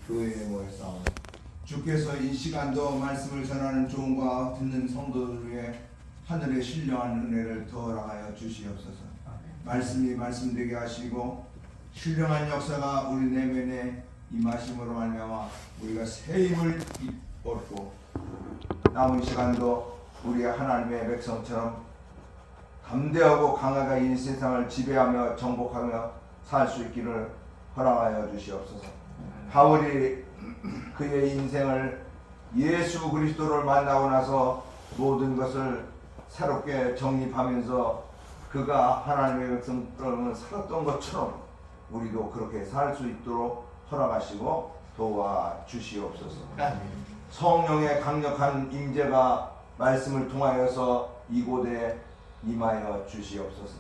교회의 모였사오니 주께서 이 시간도 말씀을 전하는 종과 듣는 성도들 위해 하늘의 신령한 은혜를 더하여 주시옵소서. 말씀이 말씀되게 하시고 신령한 역사가 우리 내면에 임하심으로 말미암아 우리가 새 힘을 얻고 남은 시간도 우리 하나님의 백성처럼 담대하고 강하게 이 세상을 지배하며 정복하며 살 수 있기를 허락하여 주시옵소서. 바울이 그의 인생을 예수 그리스도를 만나고 나서 모든 것을 새롭게 정립하면서 그가 하나님의 백성처럼 살았던 것처럼 우리도 그렇게 살 수 있도록 허락하시고 도와주시옵소서. 성령의 강력한 임재가 말씀을 통하여서 이곳에 임하여 주시옵소서.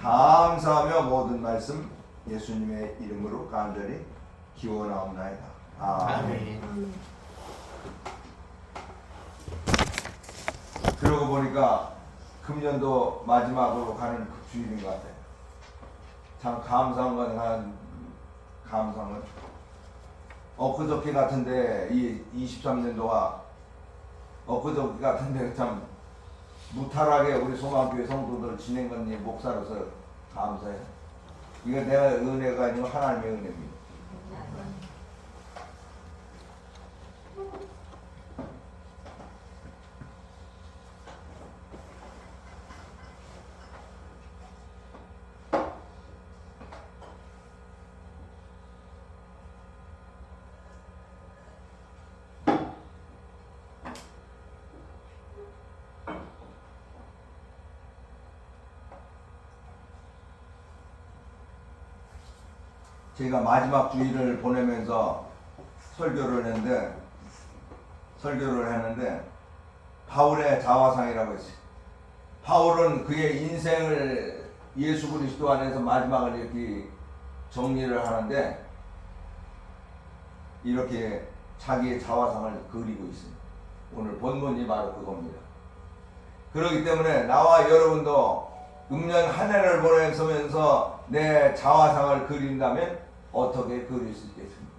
감사하며 모든 말씀 예수님의 이름으로 간절히 기원하옵나이다. 아멘. 그러고 보니까 금년도 마지막으로 가는 그 주일인 것 같아요. 참 감사한 건 감사한 건 엊그저께 같은데 이 23년도가 엊그저께 같은데 참 무탈하게 우리 소망교회 성도들 지낸 건지 목사로서 감사해요. 이거 내가 은혜가 아니고 하나님의 은혜입니다. 제가 마지막 주일을 보내면서 설교를 했는데 바울의 자화상이라고 했어요. 바울은 그의 인생을 예수 그리스도 안에서 마지막을 이렇게 정리를 하는데 이렇게 자기의 자화상을 그리고 있어요. 오늘 본문이 바로 그겁니다. 그렇기 때문에 나와 여러분도 금년 한 해를 보내면서 내 자화상을 그린다면 어떻게 그릴 수 있겠습니까?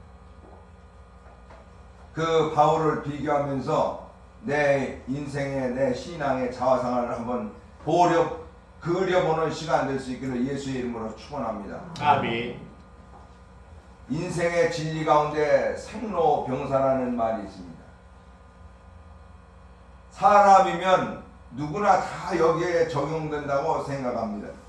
그 바울을 비교하면서 내 인생의 내 신앙의 자화상을 한번 그려보는 시간 될 수 있기를 예수의 이름으로 축원합니다. 아멘. 인생의 진리 가운데 생로병사라는 말이 있습니다. 사람이면 누구나 다 여기에 적용된다고 생각합니다.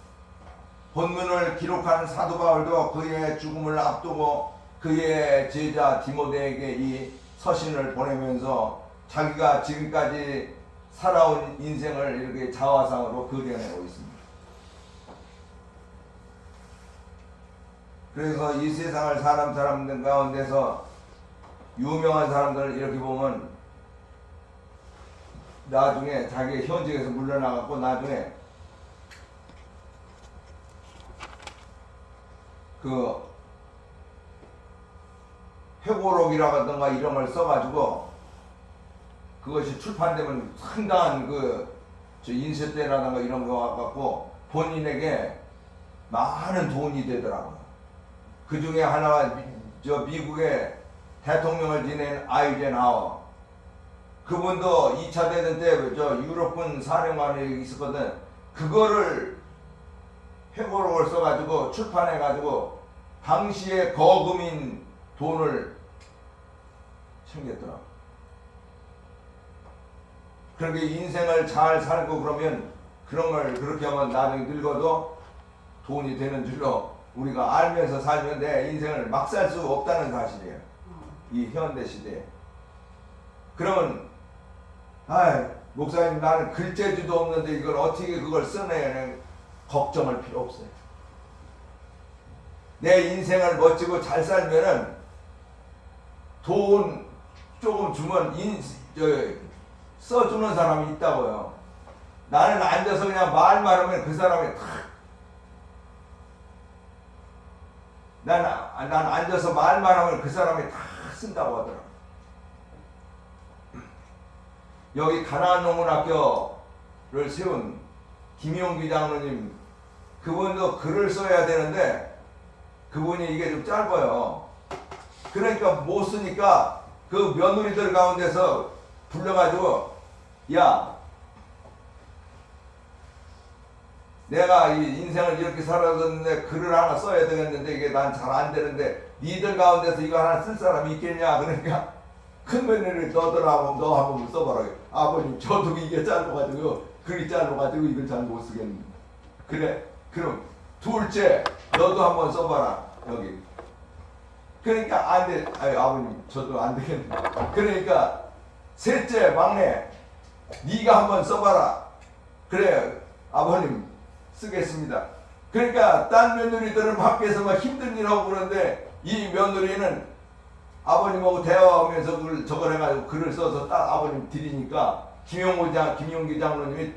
본문을 기록한 사도 바울도 그의 죽음을 앞두고 그의 제자 디모데에게 이 서신을 보내면서 자기가 지금까지 살아온 인생을 이렇게 자화상으로 그려내고 있습니다. 그래서 이 세상을 사람들 가운데서 유명한 사람들을 이렇게 보면 나중에 자기 현직에서 물러나갖고 나중에 그 회고록이라든가 이런 걸 써가지고 그것이 출판되면 상당한 인쇄대라든가 이런 거 갖고 본인에게 많은 돈이 되더라고요. 그 중에 하나가 미국의 대통령을 지낸 아이젠하워. 그분도 2차 대전 때 유럽군 사령관이 있었거든. 그거를 회고록을 써가지고 출판해가지고 당시에 거금인 돈을 챙겼더라. 그렇게 인생을 잘 살고 그러면 그런 걸 그렇게 하면 나중에 늙어도 돈이 되는 줄로 우리가 알면서 살면 내 인생을 막 살 수 없다는 사실이에요. 이 현대 시대에. 그러면 목사님 나는 글재주도 없는데 이걸 어떻게 그걸 써내야 걱정할 필요 없어요. 내 인생을 멋지고 잘 살면은 돈 조금 주면 써주는 사람이 있다고요. 나는 앉아서 그냥 말만 하면 그 사람이 난 앉아서 말만 하면 그 사람이 다 쓴다고 하더라. 여기 가나안 농문학교를 세운 김용기 장로님, 그분도 글을 써야 되는데 그분이 이게 좀 짧아요. 그러니까 못 쓰니까 그 며느리들 가운데서 불러가지고 야 내가 이 인생을 이렇게 살아왔는데 글을 하나 써야 되겠는데 이게 난 잘 안 되는데 니들 가운데서 이거 하나 쓸 사람이 있겠냐. 그러니까 큰 며느리 너들하고 너 한번 써봐라. 아버님 저도 이게 짧아가지고 글이 짧아가지고 이걸 잘 못 쓰겠는데. 그래 그럼 둘째 너도 한번 써봐라 여기. 그러니까 안 돼. 아유 아버님 저도 안 되겠네. 그러니까 셋째 막내 네가 한번 써봐라. 그래 아버님 쓰겠습니다. 그러니까 딴 며느리들은 밖에서 막 힘든 일 하고 그러는데 이 며느리는 아버님하고 대화하면서 그걸 저걸 해가지고 글을 써서 딱 아버님 드리니까 김용기 장로님이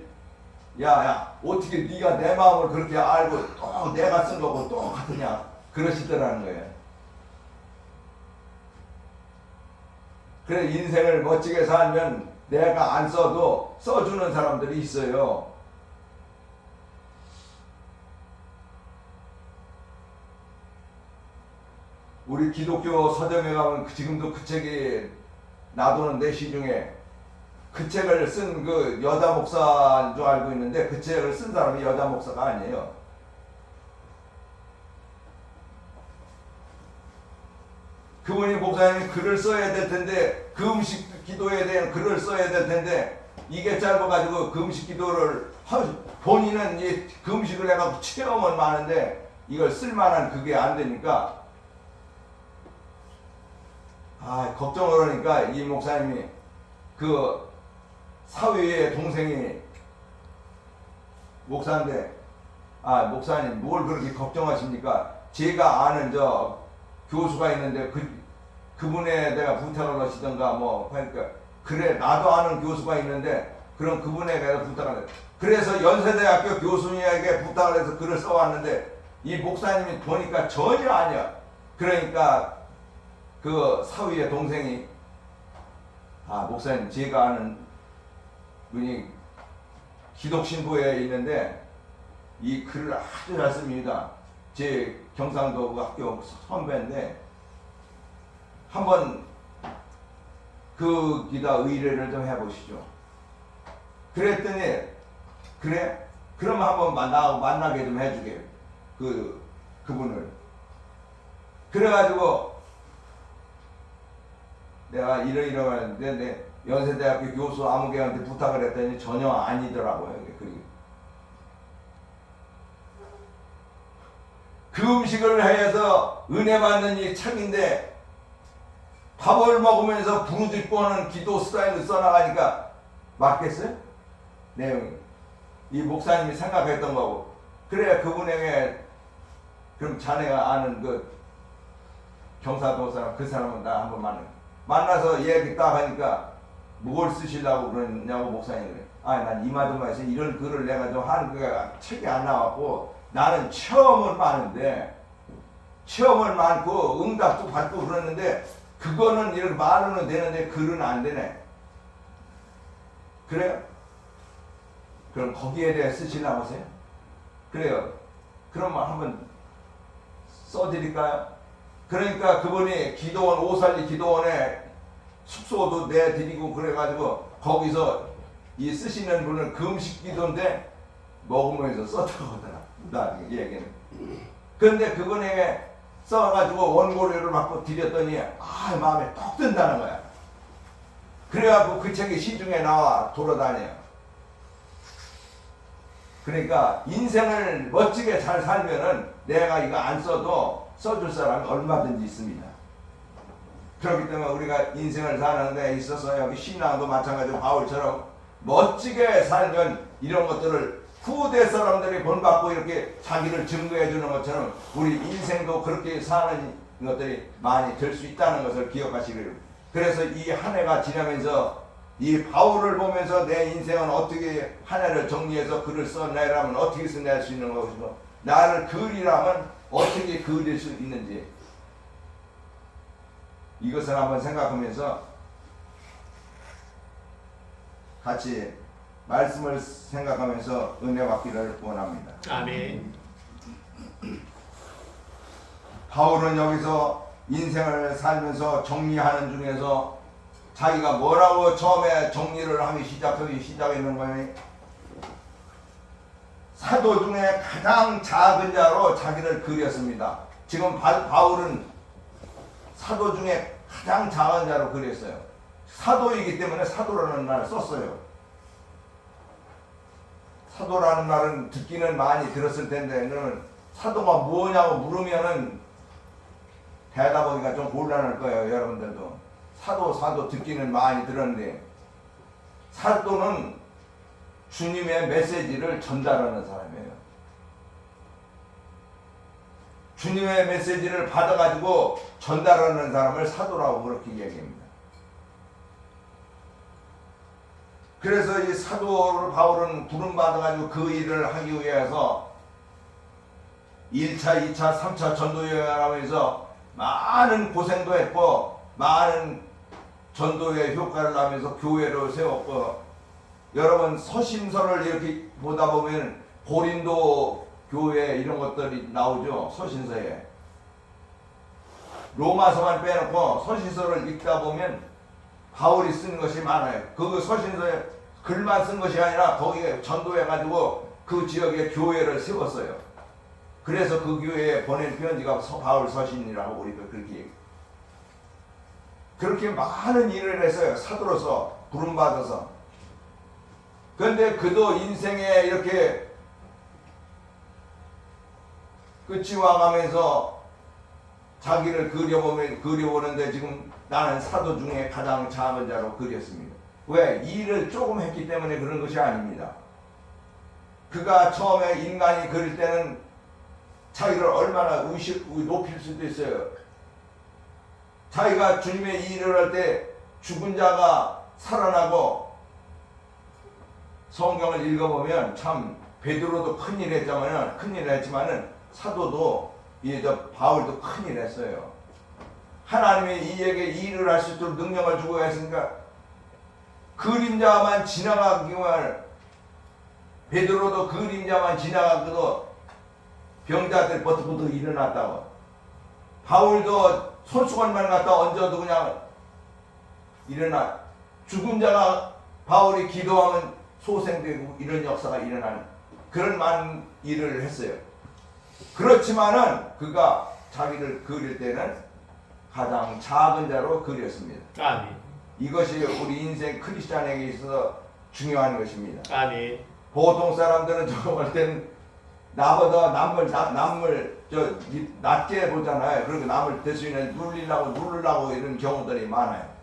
야야 어떻게 네가 내 마음을 그렇게 알고 또 내가 쓴 거고 또 같으냐 그러시더라는 거예요. 그래 인생을 멋지게 살면 내가 안 써도 써주는 사람들이 있어요. 우리 기독교 서점에 가면 지금도 그 책이 놔두는데 시중에 그 책을 쓴 그 여자 목사인 줄 알고 있는데 그 책을 쓴 사람이 여자 목사가 아니에요. 그분이 목사님이 글을 써야 될 텐데 그 음식 기도에 대한 글을 써야 될 텐데 이게 짧아가지고 그 음식 기도를 본인은 이 금식을 해가지고 체험은 많은데 이걸 쓸만한 그게 안 되니까 걱정을 하니까 이 목사님이 그 사위의 동생이 목사인데 목사님 뭘 그렇게 걱정하십니까? 제가 아는 저 교수가 있는데 그분에 내가 부탁을 하시던가 뭐 그러니까 그래 나도 아는 교수가 있는데 그럼 그분에게 부탁을 해. 그래서 연세대학교 교수님에게 부탁을 해서 글을 써왔는데 이 목사님이 보니까 전혀 아니야. 그러니까 그 사위의 동생이 목사님 제가 아는 분이 기독신부에 있는데 이 글을 아주 잘 씁니다. 제 경상도 그 학교 선배인데 한번 그 기다 의뢰를 좀 해보시죠. 그랬더니 그래? 그럼 한번 만나게 좀 해주게 그분을. 그래가지고 내가 이러이러하는데 연세대학교 교수 아무개한테 부탁을 했더니 전혀 아니더라고요. 그 음식을 해서 은혜 받는 이 책인데 밥을 먹으면서 부르짖고는 기도 스타일을 써나가니까 맞겠어요? 내용이 이 목사님이 생각했던 거고. 그래야 그분에게 그럼 자네가 아는 그 경상도 사람 그 사람은 나 한번 만나서 얘기 딱 하니까 뭘 쓰시려고 그러냐고 목사님이 그래. 난 이마저마에서 이런 글을 내가 좀 하는 그 책이 안 나왔고 나는 체험은 많고 응답도 받고 그러는데 그거는 이렇게 말로는 되는데 글은 안 되네. 그래요? 그럼 거기에 대해 쓰시려고 하세요? 그래요. 그럼 한번 써드릴까요? 그러니까 그분이 기도원 오살리 기도원에 숙소도 내드리고 그래가지고 거기서 이 쓰시는 분은 금식 기도인데 먹으면서 썼다고 하더라. 나중에 얘기는. 그런데 그분에게 써가지고 원고료를 받고 드렸더니 마음에 톡 든다는 거야. 그래갖고 그 책이 시중에 나와 돌아다녀요. 그러니까 인생을 멋지게 잘 살면은 내가 이거 안 써도 써줄 사람이 얼마든지 있습니다. 그렇기 때문에 우리가 인생을 사는 데 있어서 여기 신앙도 마찬가지로 바울처럼 멋지게 살면 이런 것들을 후대 사람들이 본받고 이렇게 자기를 증거해 주는 것처럼 우리 인생도 그렇게 사는 것들이 많이 될 수 있다는 것을 기억하시기를. 그래서 이 한 해가 지나면서 이 바울을 보면서 내 인생은 어떻게 한 해를 정리해서 글을 써내라면 어떻게 써낼 수 있는 것이고 나를 그리라면 어떻게 그릴 수 있는지 이것을 한번 생각하면서 같이 말씀을 생각하면서 은혜 받기를 원합니다. 아멘. 바울은 여기서 인생을 살면서 정리하는 중에서 자기가 뭐라고 처음에 정리를 하기 시작했는 거니? 사도 중에 가장 작은 자로 자기를 그렸습니다. 지금 바울은 사도 중에 가장 작은 자로 그렸어요. 사도이기 때문에 사도라는 말을 썼어요. 사도라는 말은 듣기는 많이 들었을 텐데, 그러면 사도가 뭐냐고 물으면은 대답하기가 좀 곤란할 거예요, 여러분들도. 사도 듣기는 많이 들었는데, 사도는 주님의 메시지를 전달하는 사람이에요. 주님의 메시지를 받아가지고 전달하는 사람을 사도라고 그렇게 얘기합니다. 그래서 이 사도를 바울은 부름받아가지고 그 일을 하기 위해서 1차, 2차, 3차 전도 여행을 하면서 많은 고생도 했고 많은 전도의 효과를 하면서 교회를 세웠고, 여러분 서신서를 이렇게 보다 보면 고린도 교회 이런 것들이 나오죠. 서신서에 로마서만 빼놓고 서신서를 읽다 보면 바울이 쓴 것이 많아요. 그 서신서에 글만 쓴 것이 아니라 거기에 전도해가지고 그 지역에 교회를 세웠어요. 그래서 그 교회에 보낸 편지가 바울 서신이라고 우리도 그렇게 많은 일을 했어요. 사도로서 부름받아서. 그런데 그도 인생에 이렇게 끝이 와가면서 자기를 그려보는데 지금 나는 사도 중에 가장 작은 자로 그렸습니다. 왜? 일을 조금 했기 때문에 그런 것이 아닙니다. 그가 처음에 인간이 그릴 때는 자기를 얼마나 높일 수도 있어요. 자기가 주님의 일을 할 때 죽은 자가 살아나고, 성경을 읽어보면 참 베드로도 큰일 했지만은 사도도 바울도 큰일 했어요. 하나님이 이에게 일을 할 수 있도록 능력을 주고 했으니까 그림자만 지나가기만, 베드로도 그림자만 지나가고도 병자들 버뜩버뜩 일어났다고, 바울도 손수건만 갖다 얹어도 그냥 일어나, 죽은 자가 바울이 기도하면 소생되고 이런 역사가 일어나는 그런 많은 일을 했어요. 그렇지만은 그가 자기를 그릴 때는 가장 작은 자로 그렸습니다. 아멘. 이것이 우리 인생 크리스찬에게 있어서 중요한 것입니다. 아멘. 보통 사람들은 저거 볼 때는 나보다 남을 낮게 보잖아요. 그리고 남을 대수인을 누르려고 이런 경우들이 많아요.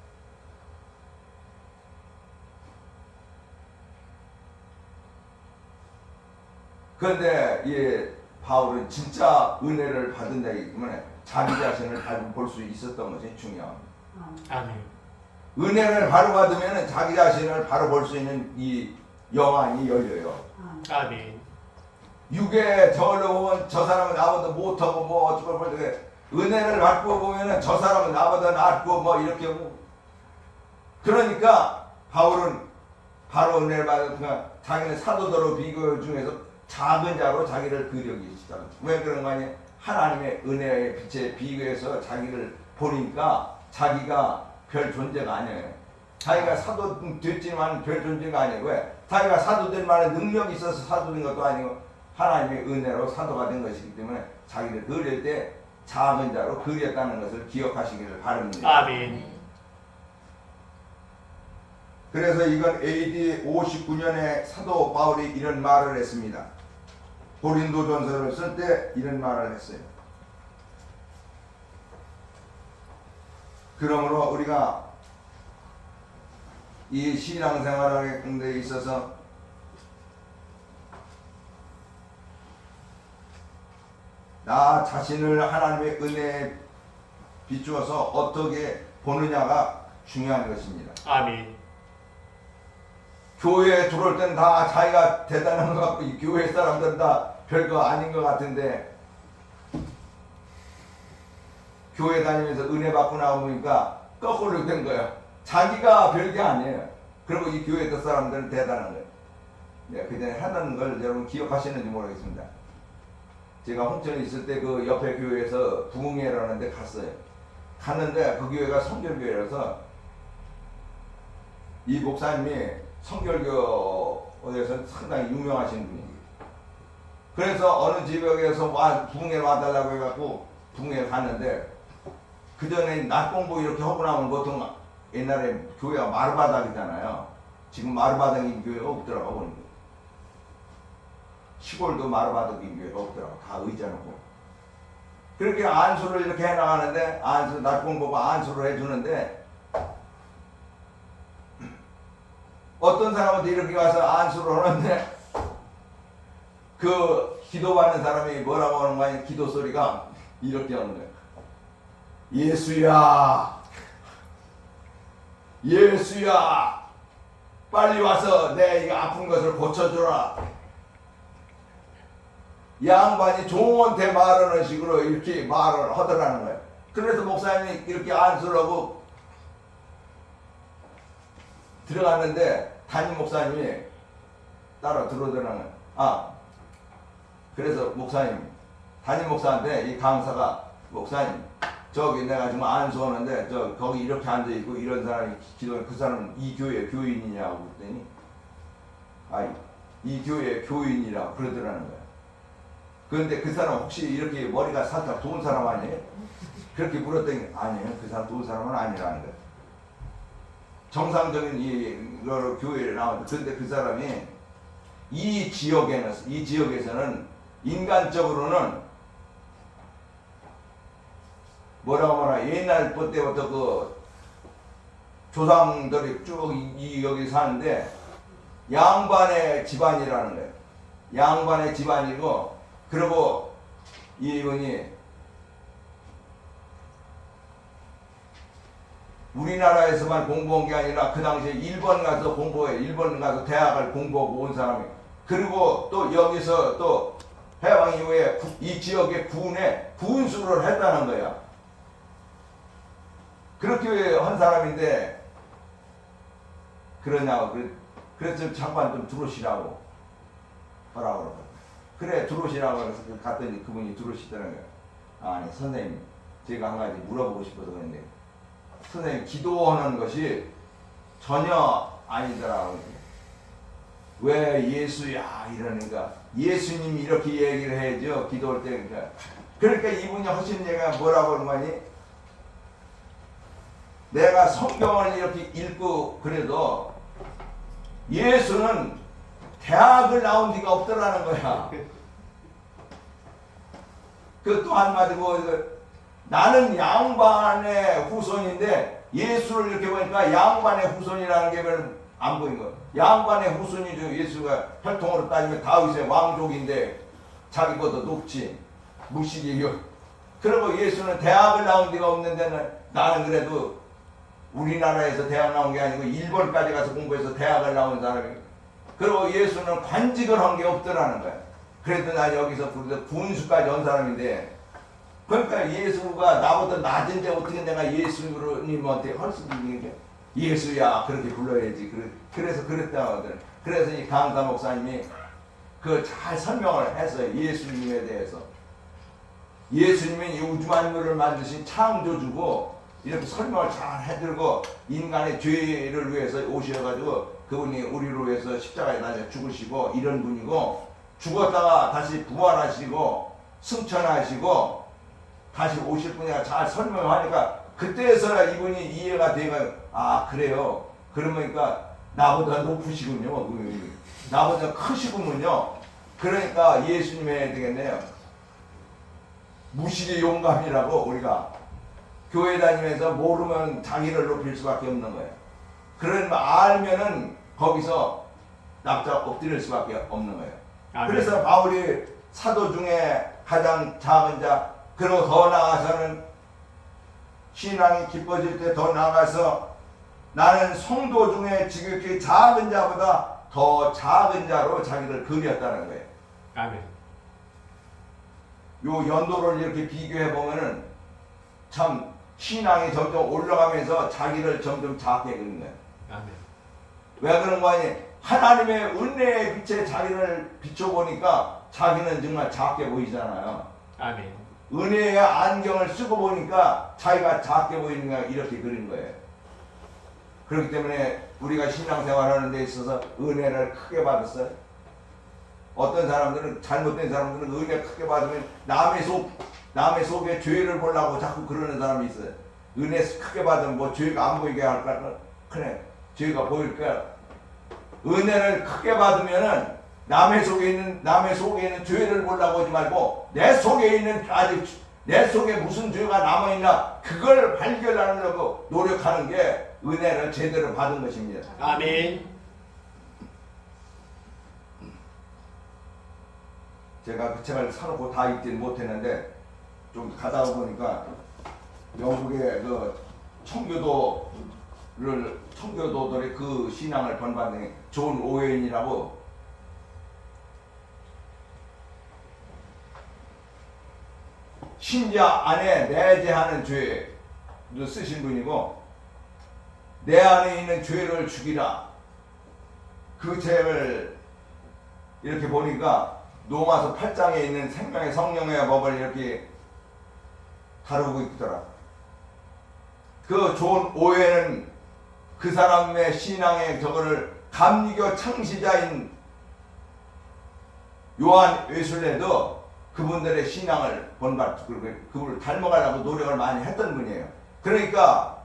그런데 이 바울은 진짜 은혜를 받은 자이기 때문에 자기 자신을 바로 볼 수 있었던 것이 중요합니다. 아멘. 은혜를 바로 받으면 자기 자신을 바로 볼 수 있는 이 영안이 열려요. 아멘. 육에 저걸로 보면 저 사람은 나보다 못하고 뭐 어쩌고 그러는데, 은혜를 받고 보면은 저 사람은 나보다 낫고 뭐 이렇게 하고, 그러니까 바울은 바로 은혜를 받으니까 자기는 사도들로 비교 중에서 작은 자로 자기를 그리기 시작합니다. 왜 그런 거 아니에요? 하나님의 은혜의 빛에 비교해서 자기를 보니까 자기가 별 존재가 아니에요. 자기가 사도 됐지만 별 존재가 아니에요. 왜? 자기가 사도 될 만한 능력이 있어서 사도 된 것도 아니고 하나님의 은혜로 사도가 된 것이기 때문에 자기를 그릴 때 작은 자로 그렸다는 것을 기억하시기를 바랍니다. 아멘. 그래서 이건 AD 59년에 사도 바울이 이런 말을 했습니다. 고린도전서를 쓸 때 이런 말을 했어요. 그러므로 우리가 이 신앙생활하는 데 있어서 나 자신을 하나님의 은혜에 비추어서 어떻게 보느냐가 중요한 것입니다. 아멘. 교회에 들어올 때는 다 자기가 대단한 것 같고 이 교회 사람들은 다 별거 아닌 것 같은데, 교회 다니면서 은혜 받고 나오니까 거꾸로 된 거예요. 자기가 별게 아니에요. 그리고 이 교회 사람들은 대단한 거예요. 네, 그전에 하던 걸 여러분 기억하시는지 모르겠습니다. 제가 홍천에 있을 때 그 옆에 교회에서 부흥회라는 데 갔어요. 갔는데 그 교회가 성결교회라서 이 목사님이 성결교에서 상당히 유명하신 분이에요. 그래서 어느 지역에서 붕에 와달라고 해갖고 붕에 갔는데 그 전에 낮 공부 이렇게 하고 나면 보통 옛날에 교회가 마루바닥이잖아요. 지금 마루바닥인 교회가 없더라고. 시골도 마루바닥인 교회가 없더라고. 다 의자놓고. 그렇게 안수를 이렇게 해나가는데 안수 낮 공부고 안수를 해주는데 어떤 사람한테 이렇게 와서 안수를 하는데 그 기도받는 사람이 뭐라고 하는 거야? 기도 소리가 이렇게 하는 거야. 예수야, 예수야, 빨리 와서 내 이 아픈 것을 고쳐주라. 양반이 종한테 말하는 식으로 이렇게 말을 하더라는 거예요. 그래서 목사님이 이렇게 안수를 하고 들어갔는데 담임 목사님이 따라 들어오더라는 거예요. 그래서 목사님, 담임 목사한테 이 강사가 목사님, 저기 내가 지금 안수하는데 거기 이렇게 앉아있고 이런 사람이 기도해. 그 사람은 이 교회 교인이냐고 그랬더니 이 교회 교인이라고 그러더라는 거야. 그런데 그 사람 혹시 이렇게 머리가 살짝 좋은 사람 아니에요? 그렇게 물었더니 아니에요. 그 사람 좋은 사람은 아니라는 거야. 정상적인 이거로 교회를 나왔는데 그런데 그 사람이 이 지역에서는 인간적으로는 뭐라고 하나 옛날 때부터 그 조상들이 쭉 여기 사는데 양반의 집안이라는 거예요. 양반의 집안이고 그리고 이분이 우리나라에서만 공부한 게 아니라 그 당시에 일본 가서 일본 가서 대학을 공부하고 온 사람이 그리고 또 여기서 또 해방 이후에 이 지역의 군에 군수를 했다는 거야. 그렇게 한 사람인데 그러냐고 그래서 잠깐 좀 들어오시라고 하라고 그러고 그래 들어오시라고 해서 갔더니 그분이 들어오시더라는 거야. 아니 선생님 제가 한 가지 물어보고 싶어서 그랬는데 선생님 기도하는 것이 전혀 아니더라고. 왜 예수야 이러니까 예수님이 이렇게 얘기를 해야죠. 기도할 때 그러니까 이분이 하신 얘기가 뭐라고 하는 거니? 내가 성경을 이렇게 읽고 그래도 예수는 대학을 나온 데가 없더라는 거야. 그 또 한마디고 나는 양반의 후손인데 예수를 이렇게 보니까 양반의 후손이라는 게 안 보인 거야. 양반의 후손이죠. 예수가 혈통으로 따지면 다윗의 왕족인데 자기보다 높지. 무식이요. 그리고 예수는 대학을 나온 데가 없는데 나는 그래도 우리나라에서 대학 나온 게 아니고 일본까지 가서 공부해서 대학을 나온 사람이. 그리고 예수는 관직을 한 게 없더라는 거야. 그래도 나 여기서 군수까지 온 사람인데 그러니까 예수가 나보다 낮은데 어떻게 내가 예수님한테 할 수 있는 게 예수야 그렇게 불러야지. 그래서 그랬다고 하더라고요. 그래서 이 강사 목사님이 그 잘 설명을 했어요. 예수님에 대해서. 예수님은 이 우주 만물을 만드신 창조주고 이렇게 설명을 잘 해드리고 인간의 죄를 위해서 오셔가지고 그분이 우리를 위해서 십자가에 달려 죽으시고 이런 분이고 죽었다가 다시 부활하시고 승천하시고 다시 오실 분이라 잘 설명하니까 그때서야 이분이 이해가 되가 그래요. 그러니까 나보다 높으시군요. 나보다 크시군요. 그러니까 예수님 해야 되겠네요. 무식의 용감이라고 우리가 교회 다니면서 모르면 자기를 높일 수밖에 없는 거예요. 그러면 알면은 거기서 납작 엎드릴 수밖에 없는 거예요. 그래서 바울이 사도 중에 가장 작은 자 그리고 더 나아가서는 신앙이 깊어질 때 더 나아가서 나는 성도 중에 지극히 작은 자보다 더 작은 자로 자기를 그렸다는 거예요. 아멘. 요 연도를 이렇게 비교해 보면은 참 신앙이 점점 올라가면서 자기를 점점 작게 그리는 거예요. 아멘. 왜 그런 거 아니? 하나님의 은혜의 빛에 자기를 비춰보니까 자기는 정말 작게 보이잖아요. 아멘. 은혜의 안경을 쓰고 보니까 자기가 작게 보이는 거 이렇게 그린 거예요. 그렇기 때문에 우리가 신앙생활하는 데 있어서 은혜를 크게 받았어요. 어떤 사람들은 잘못된 사람들은 은혜 크게 받으면 남의 속에 죄를 보려고 자꾸 그러는 사람이 있어요. 은혜 크게 받으면 뭐 죄가 안 보이게 할까? 그래, 죄가 보일 거야. 은혜를 크게 받으면은 남의 속에 있는 죄를 보려고 하지 말고 내 속에 있는 내 속에 무슨 죄가 남아 있나 그걸 발견하려고 노력하는 게 은혜를 제대로 받은 것입니다. 아멘. 제가 그 책을 사놓고 다 읽지는 못했는데 좀 가다 보니까 영국의 그 청교도들의 그 신앙을 본받는 존 오웬이라고 신자 안에 내재하는 죄를 쓰신 분이고 내 안에 있는 죄를 죽이라 그 책을 이렇게 보니까 로마서 8장에 있는 생명의 성령의 법을 이렇게 다루고 있더라. 그 존 오웬은 그 사람의 신앙의 저거를 감리교 창시자인 요한 웨슬레도 그분들의 신앙을 본받고 그분을 닮아가려고 노력을 많이 했던 분이에요. 그러니까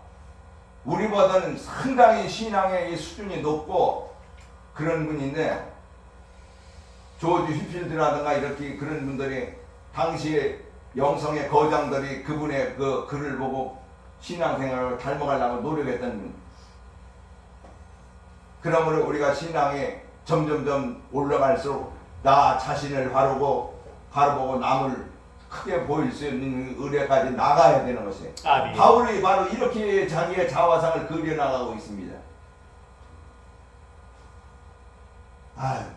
우리보다는 상당히 신앙의 수준이 높고 그런 분인데 조지 휘필드라든가 이렇게 그런 분들이 당시에 영성의 거장들이 그분의 그 글을 보고 신앙생활을 닮아가려고 노력했던 분. 그러므로 우리가 신앙이 점점점 올라갈수록 나 자신을 바라보고 남을 크게 보일 수 있는 의뢰까지 나가야 되는 것이에요. 아멘. 바울이 바로 이렇게 자기의 자화상을 그려나가고 있습니다.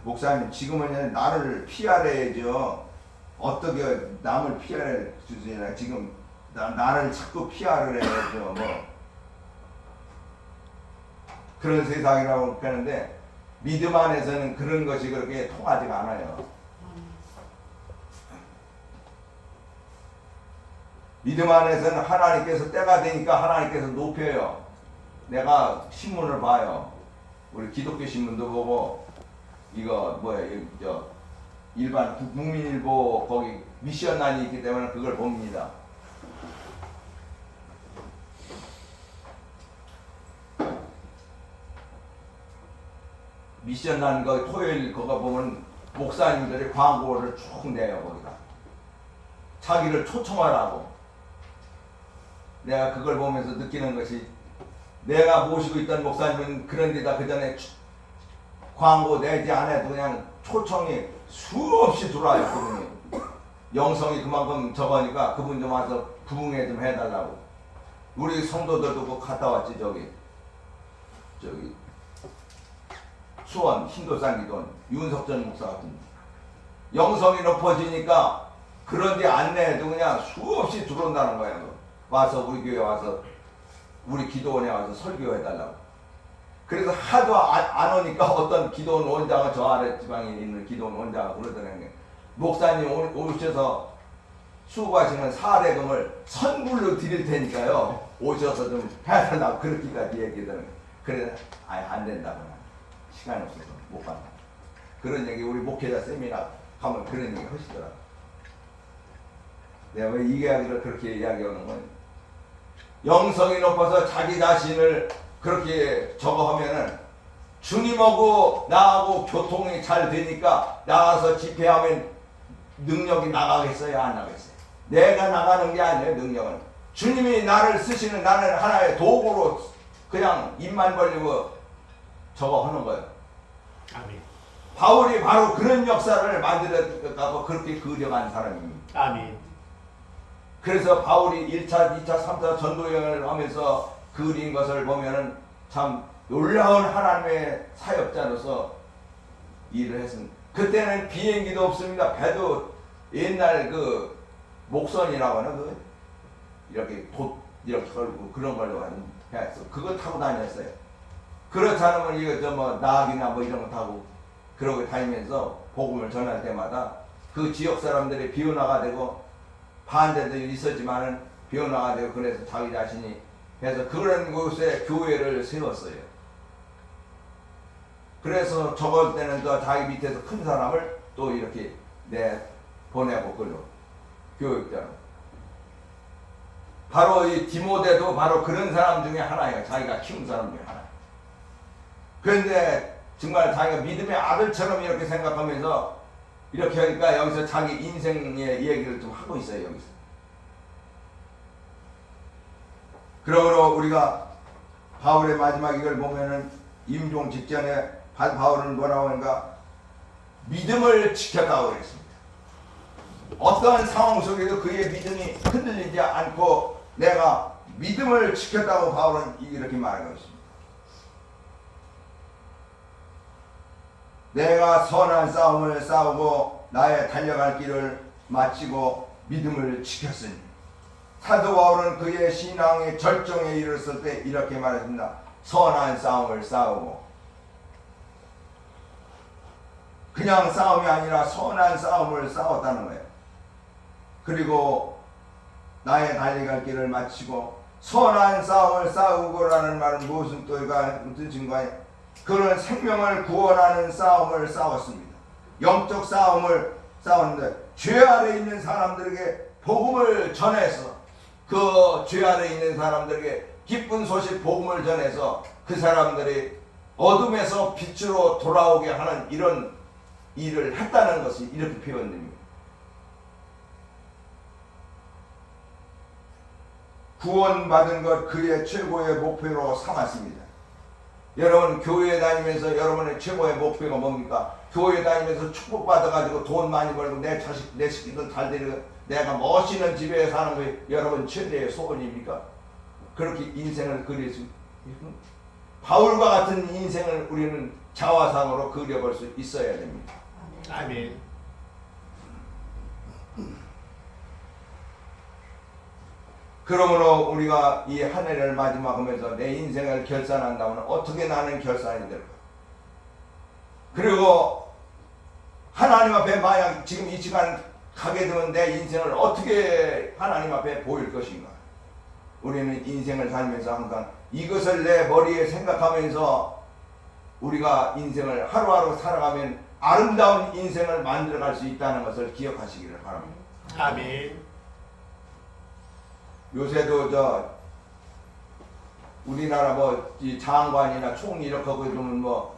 목사님 지금은 나를 피하래야죠. 어떻게 남을 피하래 주시나 지금 나를 자꾸 피하를 해야죠. 뭐 그런 세상이라고 하는데 믿음 안에서는 그런 것이 그렇게 통하지가 않아요. 믿음 안에서는 하나님께서 때가 되니까 하나님께서 높여요. 내가 신문을 봐요. 우리 기독교 신문도 보고 이거 뭐야 저 일반 국민일보 거기 미션란이 있기 때문에 그걸 봅니다. 미션란 거 토요일 그거 보면 목사님들이 광고를 쭉 내요. 거기다 자기를 초청하라고. 내가 그걸 보면서 느끼는 것이 내가 모시고 있던 목사님은 그런 데다 그 전에 광고 내지 않아도 그냥 초청이 수없이 들어와요. 그분이 영성이 그만큼 적으니까 그분 좀 와서 부흥회 좀 해달라고. 우리 성도들도 그거 갔다 왔지. 저기 수원 신도산 기도원 윤석전 목사 같은 영성이 높아지니까 그런데 안내해도 그냥 수없이 들어온다는 거예요. 와서 우리 교회 와서 우리 기도원에 와서 설교해달라고. 그래서 하도 안 오니까 어떤 기도원 원장은 저 아래 지방에 있는 기도원 원장은 그러더라고요. 목사님 오셔서 수고하시는 사례금을 선불로 드릴 테니까요. 오셔서 좀 해달라고 그렇게까지 얘기하더라고요. 그래서 안 된다고. 시간이 없어서 못 간다. 그런 얘기 우리 목회자 세미나 가면 그런 얘기 하시더라고요. 내가 왜 이 이야기를 그렇게 이야기하는 거예요? 영성이 높아서 자기 자신을 그렇게 저거 하면은 주님하고 나하고 교통이 잘 되니까 나가서 집회하면 능력이 나가겠어요? 안 나가겠어요? 내가 나가는 게 아니에요. 능력은 주님이 나를 쓰시는 나는 하나의 도구로 그냥 입만 벌리고 저거 하는 거예요. 아멘. 바울이 바로 그런 역사를 만들어가고 그렇게 그려간 사람입니다. 아멘. 그래서 바울이 1차, 2차, 3차 전도여행을 하면서 그린 것을 보면은 참 놀라운 하나님의 사역자로서 일을 했습니다. 그때는 비행기도 없습니다. 배도 옛날 그 목선이라고 하는 그 이렇게 이렇게 걸고 그런 걸로 하는 배였어. 그거 타고 다녔어요. 그렇지 않으면 이거 저 뭐 나귀나 뭐 이런 거 타고 그러고 다니면서 복음을 전할 때마다 그 지역 사람들이 비운화가 되고 반대도 있었지만은 변화가 되고 그래서 자기 자신이 해서 그런 곳에 교회를 세웠어요. 그래서 저걸 때는 또 자기 밑에서 큰 사람을 또 이렇게 보내고 그걸로 교육자로. 바로 이 디모데도 바로 그런 사람 중에 하나예요. 자기가 키운 사람 중에 하나. 그런데 정말 자기가 믿음의 아들처럼 이렇게 생각하면서 이렇게 하니까 여기서 자기 인생의 얘기를 좀 하고 있어요. 여기서. 그러므로 우리가 바울의 마지막 이걸 보면은 임종 직전에 바울은 뭐라고 하는가? 믿음을 지켰다고 그랬습니다. 어떠한 상황 속에도 그의 믿음이 흔들리지 않고 내가 믿음을 지켰다고 바울은 이렇게 말하고 있습니다. 내가 선한 싸움을 싸우고 나의 달려갈 길을 마치고 믿음을 지켰으니. 사도 바울은 그의 신앙의 절정에 이르렀을 때 이렇게 말했습니다. 선한 싸움을 싸우고. 그냥 싸움이 아니라 선한 싸움을 싸웠다는 거예요. 그리고 나의 달려갈 길을 마치고. 선한 싸움을 싸우고라는 말은 무슨 뜻인가요? 그는 생명을 구원하는 싸움을 싸웠습니다. 영적 싸움을 싸웠는데 죄 아래 있는 사람들에게 복음을 전해서 그 죄 아래 있는 사람들에게 기쁜 소식 복음을 전해서 그 사람들이 어둠에서 빛으로 돌아오게 하는 이런 일을 했다는 것이 이렇게 표현됩니다. 구원받은 것 그의 최고의 목표로 삼았습니다. 여러분 교회 다니면서 여러분의 최고의 목표가 뭡니까? 교회 다니면서 축복받아가지고 돈 많이 벌고 내 자식 내 새끼들 잘 데리고 내가 멋있는 집에 사는 게 여러분 최대의 소원입니까? 그렇게 인생을 그릴 바울과 같은 인생을 우리는 자화상으로 그려볼 수 있어야 됩니다. 아멘. 그러므로 우리가 이 한 해를 마지막하면서 내 인생을 결산한다면 어떻게 나는 결산이 될까? 그리고 하나님 앞에 만약 지금 이 시간 가게 되면 내 인생을 어떻게 하나님 앞에 보일 것인가? 우리는 인생을 살면서 항상 이것을 내 머리에 생각하면서 우리가 인생을 하루하루 살아가면 아름다운 인생을 만들어갈 수 있다는 것을 기억하시기를 바랍니다. 아멘. 요새도 우리나라 이 장관이나 총리 이렇게 하고 있으면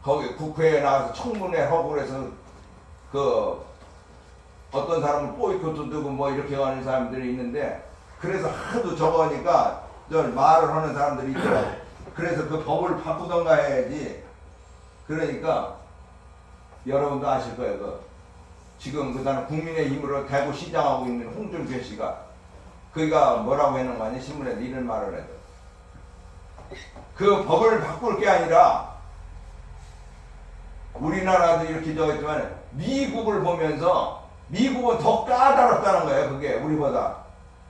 거기 국회에 나가서 청문회 하고 그래서 어떤 사람은 보이콧도 두고 이렇게 하는 사람들이 있는데 그래서 하도 저거 하니까 말을 하는 사람들이 있더라고. 그래서 그 법을 바꾸던가 해야지. 그러니까 여러분도 아실 거예요. 지금 그 사람 국민의힘으로 대구 시장하고 있는 홍준표 씨가 그가 뭐라고 해놓은 거 아니? 신문에도 이런 말을 해도 그 법을 바꿀 게 아니라 우리나라도 이렇게 있지만 미국을 보면서 미국은 더 까다롭다는 거예요. 그게 우리보다.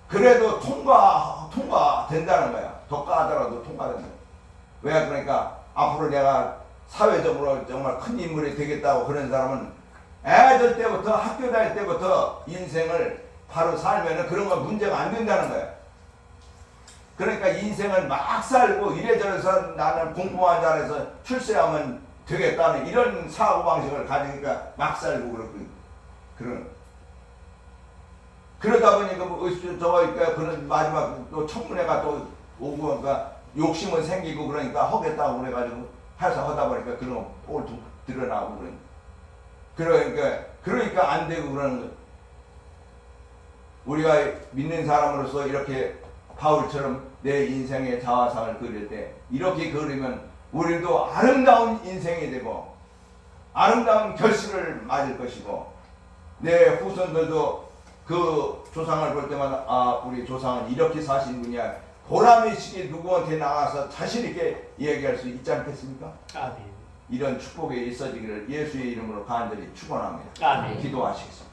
그래도 통과된다는 거야. 더 까다로워도 통과된다. 왜? 그러니까 앞으로 내가 사회적으로 정말 큰 인물이 되겠다고 그런 사람은 애들 때부터 학교 다닐 때부터 인생을 바로 살면은 그런 건 문제가 안 된다는 거야. 그러니까 인생을 막 살고 이래저래서 나는 공부만 잘해서 출세하면 되겠다는 이런 사고방식을 가지니까 막 살고 그러다 보니까 그런 마지막 또 청문회가 또 오고 그러니까 욕심은 생기고 그러니까 하겠다고 그래가지고 해서 하다 보니까 그런 거 꼴통 드러나고 그러니까 안 되고 그러는 거예요. 우리가 믿는 사람으로서 이렇게 바울처럼 내 인생의 자화상을 그릴 때 이렇게 그리면 우리도 아름다운 인생이 되고 아름다운 결실을 맞을 것이고 내 후손들도 그 조상을 볼 때마다 우리 조상은 이렇게 사신 분이야 보람의식이 누구한테 나가서 자신 있게 얘기할 수 있지 않겠습니까? 아멘. 이런 축복이 있어지기를 예수의 이름으로 간절히 축원합니다. 아멘. 기도하시겠습니다.